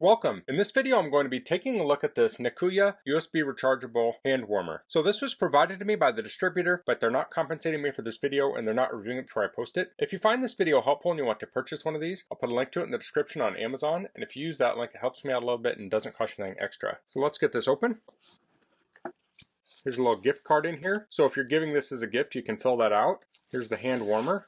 Welcome. In this video I'm going to be taking a look at this Nekuya USB rechargeable hand warmer. So this was provided to me by the distributor, but they're not compensating me for this video and they're not reviewing it before I post it. If you find this video helpful and you want to purchase one of these, I'll put a link to it in the description on Amazon, and if you use that link it helps me out a little bit and doesn't cost you anything extra. So let's get this open. Here's a little gift card in here. So if you're giving this as a gift you can fill that out. Here's the hand warmer.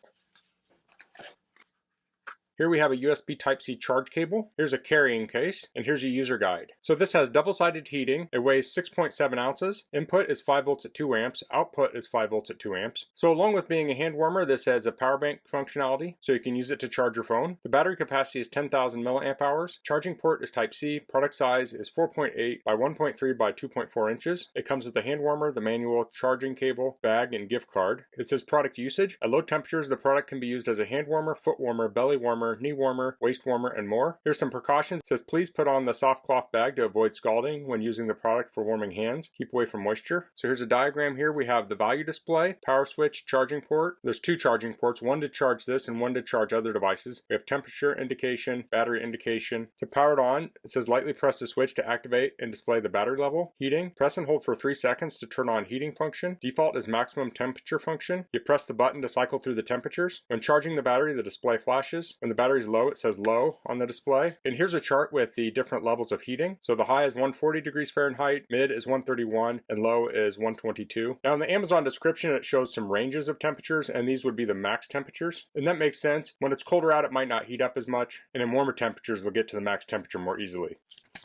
Here we have a USB Type-C charge cable. Here's a carrying case, and here's a user guide. So this has double-sided heating. It weighs 6.7 ounces. Input is 5 volts at 2 amps. Output is 5 volts at 2 amps. So along with being a hand warmer, this has a power bank functionality, so you can use it to charge your phone. The battery capacity is 10,000 milliamp hours. Charging port is Type-C. Product size is 4.8 by 1.3 by 2.4 inches. It comes with the hand warmer, the manual, charging cable, bag, and gift card. It says product usage. At low temperatures, the product can be used as a hand warmer, foot warmer, belly warmer, knee warmer, waist warmer, and more. Here's some precautions. It says please put on the soft cloth bag to avoid scalding when using the product for warming hands. Keep away from moisture. So here's a diagram here. We have the value display, power switch, charging port. There's two charging ports, one to charge this and one to charge other devices. We have temperature indication, battery indication. To power it on, it says lightly press the switch to activate and display the battery level. Heating, press and hold for 3 seconds to turn on heating function. Default is maximum temperature function. You press the button to cycle through the temperatures. When charging the battery, the display flashes. When the battery is low, it says low on the display. And here's a chart with the different levels of heating. So the high is 140 degrees Fahrenheit, mid is 131, and low is 122. Now in the Amazon description it shows some ranges of temperatures, and these would be the max temperatures. And that makes sense. When it's colder out it might not heat up as much, and in warmer temperatures they'll get to the max temperature more easily.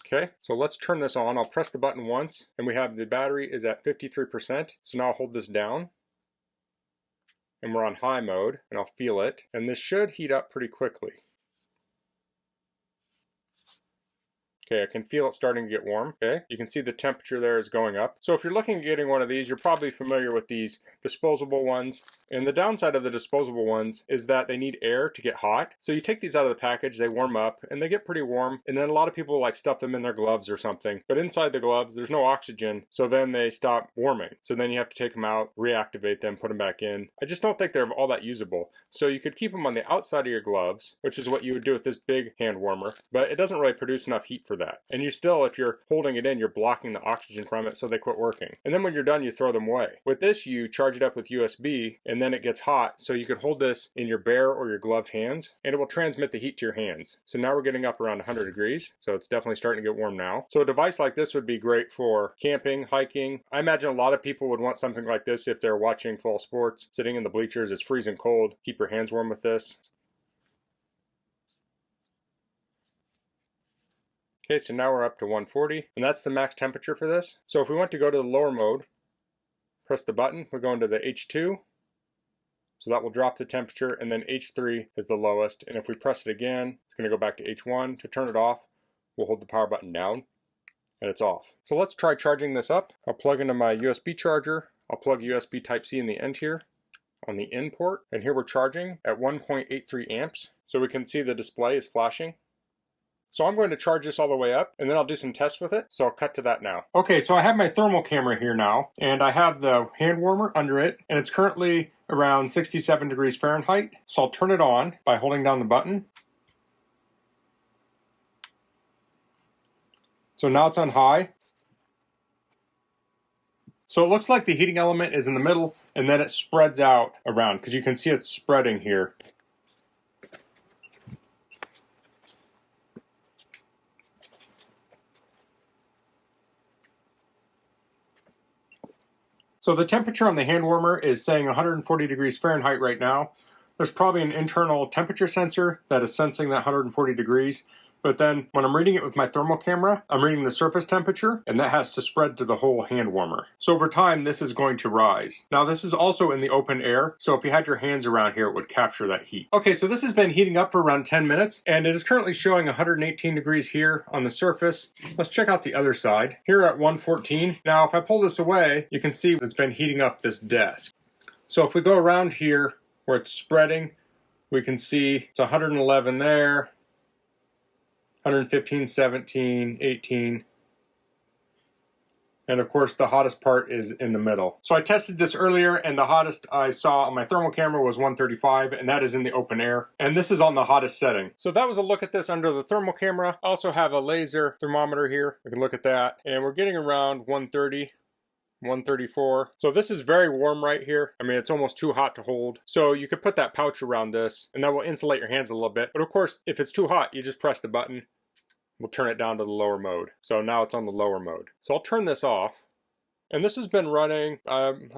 Okay, so let's turn this on. I'll press the button once, and we have the battery is at 53%. So now I'll hold this down. And we're on high mode, and I'll feel it. And this should heat up pretty quickly. Okay, I can feel it starting to get warm. Okay, you can see the temperature there is going up. So if you're looking at getting one of these, you're probably familiar with these disposable ones. And the downside of the disposable ones is that they need air to get hot. So you take these out of the package, they warm up, and they get pretty warm. And then a lot of people like stuff them in their gloves or something. But inside the gloves, there's no oxygen, so then they stop warming. So then you have to take them out, reactivate them, put them back in. I just don't think they're all that usable. So you could keep them on the outside of your gloves, which is what you would do with this big hand warmer. But it doesn't really produce enough heat for that. And you still, if you're holding it in, you're blocking the oxygen from it, so they quit working. And then when you're done, you throw them away. With this, you charge it up with USB, and then it gets hot, so you could hold this in your bare or your gloved hands, and it will transmit the heat to your hands. So now we're getting up around 100 degrees, so it's definitely starting to get warm now. So a device like this would be great for camping, hiking. I imagine a lot of people would want something like this if they're watching fall sports. Sitting in the bleachers, it's freezing cold. Keep your hands warm with this. Okay, so now we're up to 140, and that's the max temperature for this. So if we want to go to the lower mode, press the button, we're going to the H2. So that will drop the temperature, and then H3 is the lowest. And if we press it again, it's going to go back to H1. To turn it off, we'll hold the power button down, and it's off. So let's try charging this up. I'll plug into my USB charger. I'll plug USB Type-C in the end here on the in port. And here we're charging at 1.83 amps. So we can see the display is flashing. So I'm going to charge this all the way up, and then I'll do some tests with it. So I'll cut to that now. Okay, so I have my thermal camera here now, and I have the hand warmer under it, and it's currently around 67 degrees Fahrenheit. So I'll turn it on by holding down the button. So now it's on high. So it looks like the heating element is in the middle, and then it spreads out around, because you can see it's spreading here. So the temperature on the hand warmer is saying 140 degrees Fahrenheit right now. There's probably an internal temperature sensor that is sensing that 140 degrees. But then when I'm reading it with my thermal camera, I'm reading the surface temperature, and that has to spread to the whole hand warmer. So over time, this is going to rise. Now this is also in the open air, so if you had your hands around here, it would capture that heat. Okay, so this has been heating up for around 10 minutes, and it is currently showing 118 degrees here on the surface. Let's check out the other side. Here at 114. Now if I pull this away, you can see it's been heating up this desk. So if we go around here where it's spreading, we can see it's 111 there. 115, 17, 18. And of course the hottest part is in the middle. So I tested this earlier and the hottest I saw on my thermal camera was 135, and that is in the open air. And this is on the hottest setting. So that was a look at this under the thermal camera. I also have a laser thermometer here. We can look at that. And we're getting around 130. 134. So this is very warm right here. I mean, it's almost too hot to hold. So you could put that pouch around this and that will insulate your hands a little bit. But of course, if it's too hot, you just press the button. We'll turn it down to the lower mode. So now it's on the lower mode. So I'll turn this off. And this has been running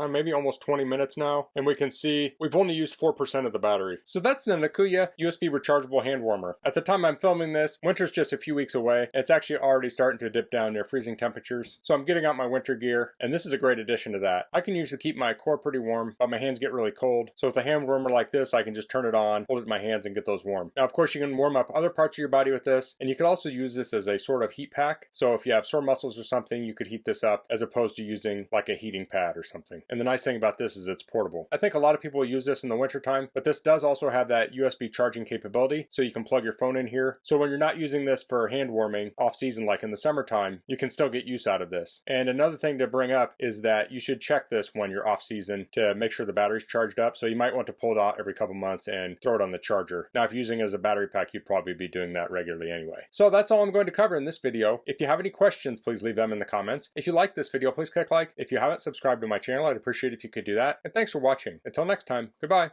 maybe almost 20 minutes now, and we can see we've only used 4% of the battery. So that's the Nekuya USB rechargeable hand warmer. At the time I'm filming this, winter's just a few weeks away, and it's actually already starting to dip down near freezing temperatures. So I'm getting out my winter gear, and this is a great addition to that. I can usually keep my core pretty warm, but my hands get really cold. So with a hand warmer like this, I can just turn it on, hold it in my hands, and get those warm. Now, of course, you can warm up other parts of your body with this, and you could also use this as a sort of heat pack. So if you have sore muscles or something, you could heat this up as opposed to using like a heating pad or something. And the nice thing about this is it's portable. I think a lot of people will use this in the wintertime, but this does also have that USB charging capability, so you can plug your phone in here. So when you're not using this for hand warming off season like in the summertime, you can still get use out of this. And another thing to bring up is that you should check this when you're off season to make sure the battery's charged up. So you might want to pull it out every couple months and throw it on the charger. Now, if you're using it as a battery pack, you'd probably be doing that regularly anyway. So that's all I'm going to cover in this video. If you have any questions, please leave them in the comments. If you like this video, please click like. If you haven't subscribed to my channel, I'd appreciate it if you could do that. And thanks for watching. Until next time, goodbye.